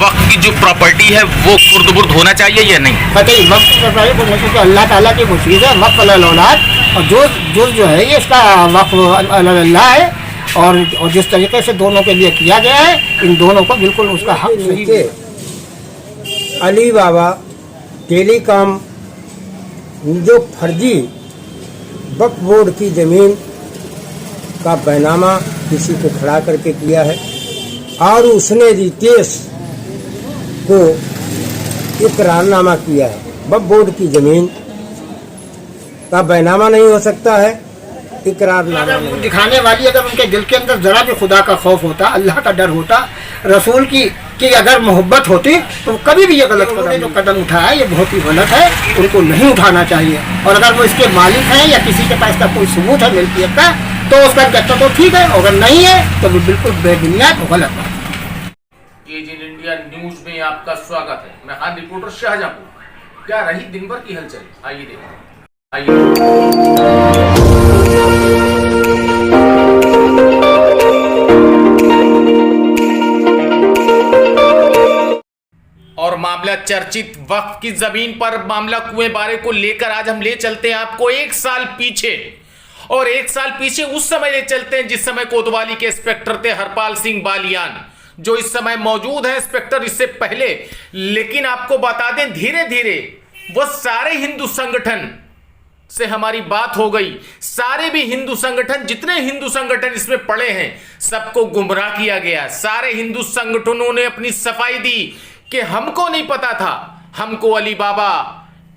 वक्त की जो प्रॉपर्टी है वो खुर्द-बुर्द होना चाहिए या नहीं? कतई वक्त की प्रॉपर्टी को नहीं, अल्लाह ताला की वो चीज़ है, वक्त औलाद, और जो है ये इसका वक्त अल्लाह है, और जिस तरीके से दोनों के लिए किया गया है, इन दोनों को बिल्कुल उसका हक सही है। अली बाबा टेलीकॉम जो फर्जी वक्फ बोर्ड की ज़मीन का बैनामा किसी को खड़ा करके किया है, और उसने रितेश को इकरारनामा किया है। वक्फ बोर्ड की ज़मीन का बैनामा नहीं हो सकता है, इकरारनामा अगर दिखाने वाली अगर उनके दिल के अंदर जरा भी खुदा का खौफ होता, अल्लाह का डर होता, रसूल की अगर मोहब्बत होती, तो कभी भी ये गलत जो कदम उठाया ये बहुत ही गलत है, उनको नहीं उठाना चाहिए। और अगर वो इसके मालिक हैं या किसी के पास का कोई सबूत है मिल्कियत का, तो उसका कहता तो ठीक है, अगर नहीं है तो वो बिल्कुल बेबुनियाद गलत है। केजीएन इंडिया न्यूज में आपका स्वागत है। मैं खान रिपोर्टर शाहजहांपुर। क्या रही दिन भर की हलचल, आइए देखते हैं। और मामला चर्चित वक्फ की जमीन पर मामला कुएं बारे को लेकर आज हम ले चलते हैं आपको 1 साल पीछे। और 1 साल पीछे उस समय ले चलते हैं जिस समय कोतवाली के इंस्पेक्टर थे हरपाल सिंह बालियान, जो इस समय मौजूद है इंस्पेक्टर इससे पहले। लेकिन आपको बता दें, धीरे धीरे वो सारे हिंदू संगठन से हमारी बात हो गई। सारे भी हिंदू संगठन, जितने हिंदू संगठन इसमें पड़े हैं, सबको गुमराह किया गया। सारे हिंदू संगठनों ने अपनी सफाई दी कि हमको नहीं पता था, हमको अली बाबा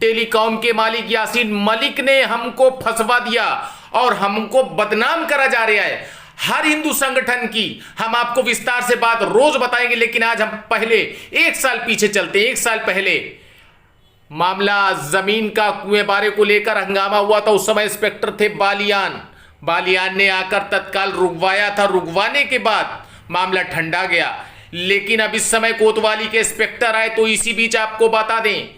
टेलीकॉम के मालिक यासीन मलिक ने हमको फंसवा दिया और हमको बदनाम करा जा रहा है। हर हिंदू संगठन की हम आपको विस्तार से बात रोज बताएंगे, लेकिन आज हम पहले 1 साल पीछे चलते हैं। 1 साल पहले मामला जमीन का कुएं बारे को लेकर हंगामा हुआ था। उस समय इंस्पेक्टर थे बालियान ने आकर तत्काल रुकवाया था। रुकवाने के बाद मामला ठंडा गया। लेकिन अब इस समय कोतवाली के इंस्पेक्टर आए, तो इसी बीच आपको बता दें,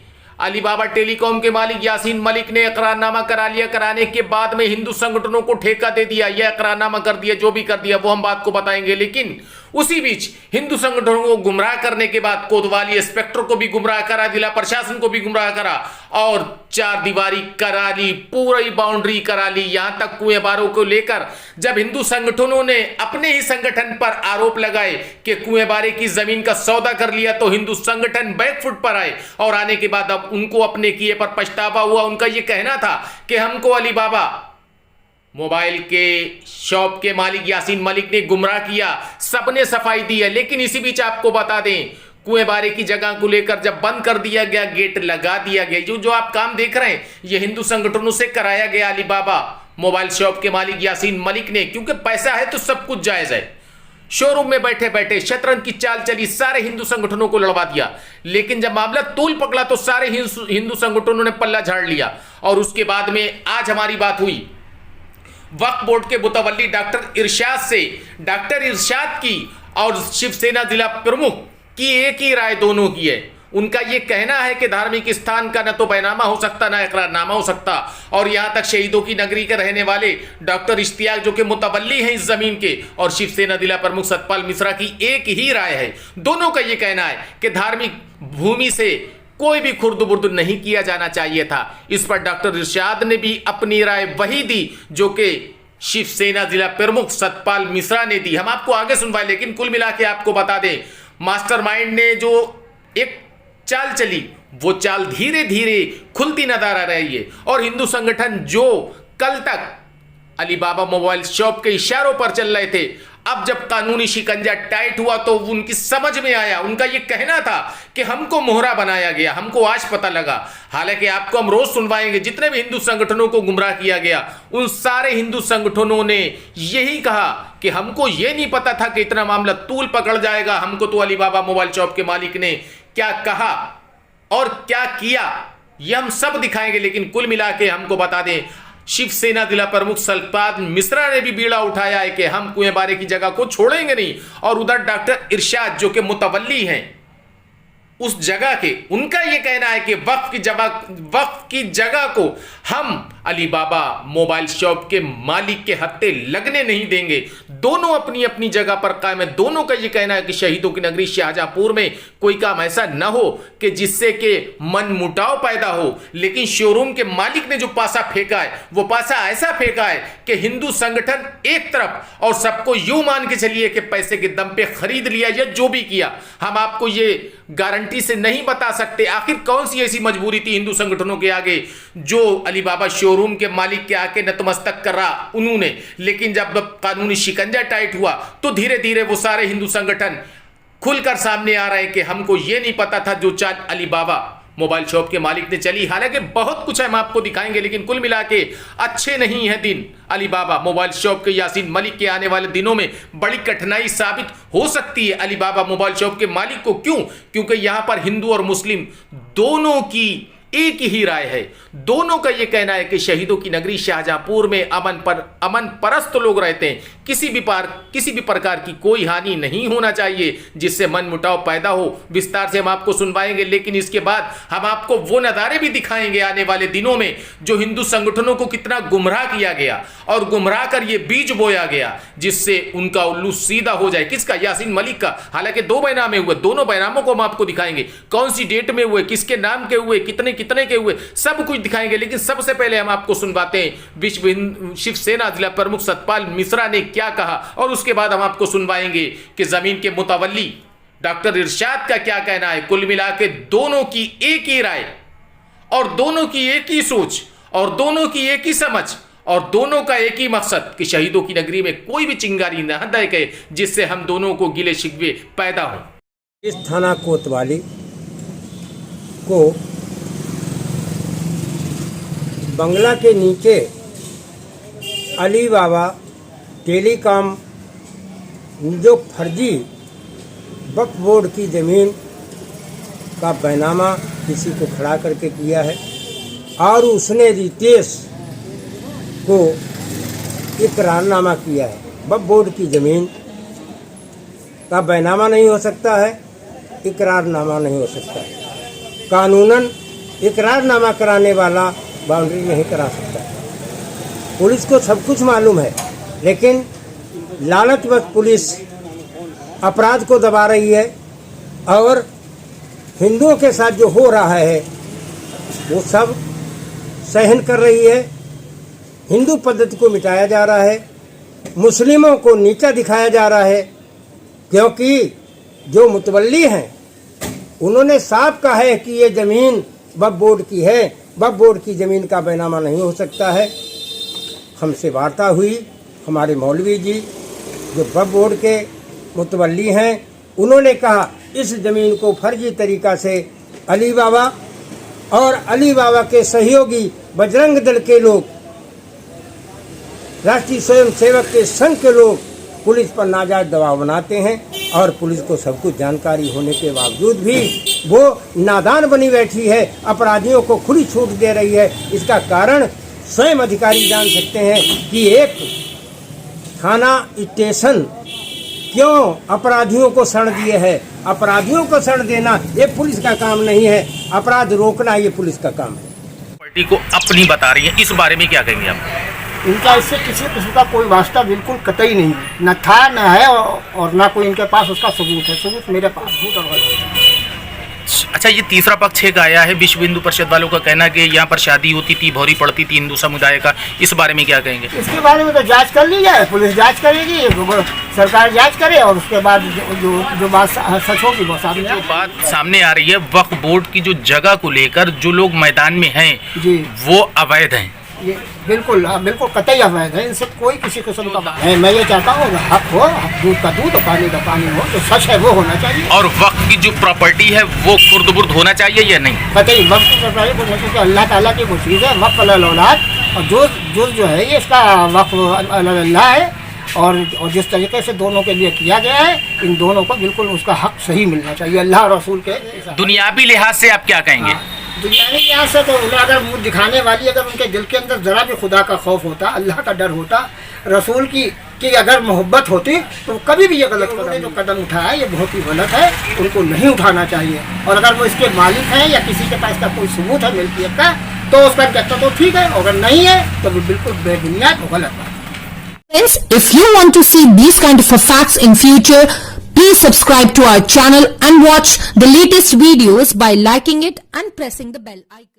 अली बाबा टेलीकॉम के मालिक यासीन मलिक ने इकरारनामा करा लिया। कराने के बाद में हिंदू संगठनों को ठेका दे दिया, यह इकरारनामा कर दिया, जो भी कर दिया वो हम बात को बताएंगे। लेकिन उसी बीच हिंदू संगठनों को गुमराह करने के बाद कोतवाली इंस्पेक्टर को भी गुमराह करा, जिला प्रशासन को भी गुमराह करा और 4 दीवारी करा ली, पूरी बाउंड्री करा ली। यहां तक कुएं बारों को लेकर जब हिंदू संगठनों ने अपने ही संगठन पर आरोप लगाए कि कुएं बारे की जमीन का सौदा कर लिया, तो हिंदू संगठन बैकफुट पर आए और आने के बाद अब उनको अपने किए पर पछतावा हुआ। उनका यह कहना था कि हमको अली बाबा मोबाइल के शॉप के मालिक यासीन मलिक ने गुमराह किया, सबने सफाई दी है। लेकिन इसी बीच आपको बता दें, कुएं बारे की जगह को लेकर जब बंद कर दिया गया, गेट लगा दिया गया, जो आप काम देख रहे हैं ये हिंदू संगठनों से कराया गया। अली बाबा मोबाइल शॉप के मालिक यासीन मलिक ने, क्योंकि पैसा है तो सब कुछ जायज है, शोरूम में बैठे बैठे शतरंज की चाल चली, सारे हिंदू संगठनों को लड़वा दिया। लेकिन जब मामला तूल पकड़ा तो सारे हिंदू संगठनों ने पल्ला झाड़ लिया। और उसके बाद में आज हमारी बात हुई वक्फ बोर्ड के मुतवल्ली डॉक्टर इरशाद से। डॉक्टर इरशाद की और शिवसेना जिला प्रमुख की एक ही राय दोनों की है। उनका यह कहना है कि धार्मिक स्थान का न तो बैनामा हो सकता, न इकरारनामा हो सकता। और यहां तक शहीदों की नगरी के रहने वाले डॉक्टर इश्तियाक, जो कि मुतवल्ली हैं इस जमीन के, और शिवसेना जिला प्रमुख सतपाल मिश्रा की एक ही राय है। दोनों का यह कहना है कि धार्मिक भूमि से कोई भी खुर्द-बुर्द नहीं किया जाना चाहिए था। इस पर डॉक्टर इरशाद ने भी अपनी राय वही दी जो कि शिवसेना जिला प्रमुख सतपाल मिश्रा ने दी। हम आपको आगे सुनवाए, लेकिन कुल मिला के आपको बता दें, मास्टरमाइंड ने जो एक चाल चली, वो चाल धीरे धीरे खुलती नजर आ रही है। और हिंदू संगठन जो कल तक अली बाबा मोबाइल शॉप के इशारों पर चल रहे थे, अब जब कानूनी शिकंजा टाइट हुआ तो उनकी समझ में आया। उनका यह कहना था कि हमको मोहरा बनाया गया, हमको आज पता लगा। हालांकि आपको हम रोज सुनवाएंगे, जितने भी हिंदू संगठनों को गुमराह किया गया, उन सारे हिंदू संगठनों ने यही कहा कि हमको यह नहीं पता था कि इतना मामला तूल पकड़ जाएगा। हमको तो अली बाबा मोबाइल शॉप के मालिक ने क्या कहा और क्या किया यह हम सब दिखाएंगे। लेकिन कुल मिला के हमको बता दें, शिवसेना जिला प्रमुख सतपाल मिश्रा ने भी बीड़ा उठाया है कि हम कुएं बारे की जगह को छोड़ेंगे नहीं। और उधर डॉक्टर इरशाद, जो कि मुतवल्ली हैं उस जगह के, उनका यह कहना है कि वक्फ की जगह को हम अली बाबा मोबाइल शॉप के मालिक के हत्थे लगने नहीं देंगे। दोनों अपनी अपनी जगह पर कायम है। दोनों का ये कहना है कि शहीदों की नगरी शाहजहांपुर में कोई काम ऐसा न हो कि जिससे कि मन मुटाव पैदा हो। लेकिन शोरूम के मालिक ने जो पासा फेंका है वो पासा ऐसा फेंका है कि हिंदू संगठन एक तरफ और सबको यूं मान के चलिए कि पैसे के दम पे खरीद लिया या जो भी किया। हम आपको ये गारंटी से नहीं बता सकते आखिर कौन सी ऐसी मजबूरी थी हिंदू संगठनों के आगे जो अली बाबा शोरूम के मालिक के आके नतमस्तक कर रहा उन्होंने। लेकिन जब कानूनी शिकंजा टाइट हुआ तो धीरे धीरे वो सारे हिंदू संगठन खुलकर सामने आ रहे हैं कि हमको ये नहीं पता था जो चाल अली बाबा मोबाइल शॉप के मालिक ने चली। हालांकि बहुत कुछ हम आपको दिखाएंगे, लेकिन कुल मिला के अच्छे नहीं है दिन अली बाबा मोबाइल शॉप के यासीन मलिक के। आने वाले दिनों में बड़ी कठिनाई साबित हो सकती है अली बाबा मोबाइल शॉप के मालिक को। क्यों? क्योंकि यहां पर हिंदू और मुस्लिम दोनों की एक ही राय है। दोनों का यह कहना है कि शहीदों की नगरी शाहजहांपुर में अमन परस्त लोग रहते हैं। किसी भी प्रकार की कोई हानि नहीं होना चाहिए जिससे मन मुटाव पैदा हो। विस्तार से हम आपको सुनवाएंगे, लेकिन इसके बाद हम आपको वो नज़ारे भी दिखाएंगे आने वाले दिनों में जो हिंदू संगठनों को कितना गुमराह किया गया और गुमराह कर ये बीज बोया गया जिससे उनका उल्लू सीधा हो जाए। किसका? यासीन मलिक का। हालांकि 2 बैनामे हुए, दोनों बैनामों को हम आपको दिखाएंगे, कौन सी डेट में हुए, किसके नाम के हुए, कितने के हुए, सब कुछ दिखाएंगे। लेकिन सबसे पहले हम आपको सुनवाते हैं विश्व शिवसेना जिला प्रमुख सतपाल मिश्रा ने क्या कहा, और उसके बाद हम आपको सुनवाएंगे कि जमीन के मुतवल्ली डॉक्टर इरशाद का क्या कहना है। कुल मिला के दोनों की एक ही राय और दोनों की एक ही सोच और दोनों की एक ही समझ और दोनों का एक ही मकसद कि शहीदों की नगरी में कोई भी चिंगारी न दे जिससे हम दोनों को गिले शिकवे पैदा हो। इस थाना कोतवाली को बंगला के नीचे अली बाबा टेलीकॉम जो फर्जी वक्फ बोर्ड की ज़मीन का बैनामा किसी को खड़ा करके किया है और उसने रितेश को इकरारनामा किया है। वक्फ बोर्ड की ज़मीन का बैनामा नहीं हो सकता है, इकरारनामा नहीं हो सकता है। कानूनन इकरारनामा कराने वाला बाउंड्री नहीं करा सकता। पुलिस को सब कुछ मालूम है, लेकिन लालचवश पुलिस अपराध को दबा रही है और हिंदुओं के साथ जो हो रहा है वो सब सहन कर रही है। हिंदू पद्धति को मिटाया जा रहा है, मुस्लिमों को नीचा दिखाया जा रहा है, क्योंकि जो मुतवल्ली हैं उन्होंने साफ कहा है कि ये ज़मीन वक्फ बोर्ड की है, वक्फ बोर्ड की ज़मीन का बैनामा नहीं हो सकता है। हमसे वार्ता हुई, हमारे मौलवी जी जो वक्फ बोर्ड के मुतवल्ली हैं उन्होंने कहा इस ज़मीन को फर्जी तरीक़ा से अली बाबा और अली बाबा के सहयोगी बजरंग दल के लोग, राष्ट्रीय स्वयं सेवक के संघ के लोग पुलिस पर नाजायज दबाव बनाते हैं और पुलिस को सब कुछ जानकारी होने के बावजूद भी वो नादान बनी बैठी है, अपराधियों को खुली छूट दे रही है। इसका कारण स्वयं अधिकारी जान सकते हैं कि एक थाना स्टेशन क्यों अपराधियों को शरण दिए है। अपराधियों को शरण देना ये पुलिस का काम नहीं है, अपराध रोकना ये पुलिस का काम है। पार्टी को अपनी बता रही है, इस बारे में क्या कहेंगे आप? इनका इससे किसी किस्म का कोई वास्ता बिल्कुल कतई नहीं है, न था न है और न कोई इनके पास उसका सबूत है। सबूत मेरे पास झूठ और गलत। अच्छा, ये तीसरा पक्ष एक आया है विश्व हिंदू परिषद वालों का कहना कि यहाँ पर शादी होती थी, भौरी पड़ती थी हिंदू समुदाय का, इस बारे में क्या कहेंगे? इसके बारे में तो जांच कर ली जाए, पुलिस जांच करेगी, सरकार जांच करे और उसके बाद जो बात सच होगी वो सामने। जो बात सामने आ रही है वक्फ बोर्ड की जो जगह को लेकर जो लोग मैदान में हैं जी वो अवैध हैं। ये बिल्कुल बिल्कुल कतई अवैध है, इनसे कोई किसी किस्म का बात है। मैं ये चाहता हूँ हक हो, दूध का दूध और पानी का पानी हो, जो सच है वो होना चाहिए। और वक्फ की जो प्रॉपर्टी है वो खुर्द-बुर्द होना चाहिए या नहीं? कतई वक्फ की प्रॉपर्टी को क्योंकि अल्लाह ताला की वो चीज़ है, वक्फ अल औलाद, और जो है ये इसका वक्फ अल्लाह है और जिस तरीके से दोनों के लिए किया गया है, इन दोनों को बिल्कुल उसका हक सही मिलना चाहिए अल्लाह और रसूल के। दुनियावी लिहाज से आप क्या कहेंगे? दुनियावी लिहाज से तो उन्हें अगर मुँह दिखाने वाली अगर उनके दिल के अंदर ज़रा भी खुदा का खौफ होता, अल्लाह का डर होता, रसूल की अगर मोहब्बत होती तो कभी भी ये गलत कदम जो कदम उठाया ये बहुत ही गलत है, उनको नहीं उठाना चाहिए। और अगर वो इसके मालिक हैं या किसी के पास का कोई सबूत है मिल्कियत का तो उसका कहता तो ठीक है, अगर नहीं है तो वो बिल्कुल बेबुनियाद और गलत बात। Friends, if you want to see these kind of facts in future, please subscribe to our channel and watch the latest videos by liking it and pressing the bell icon.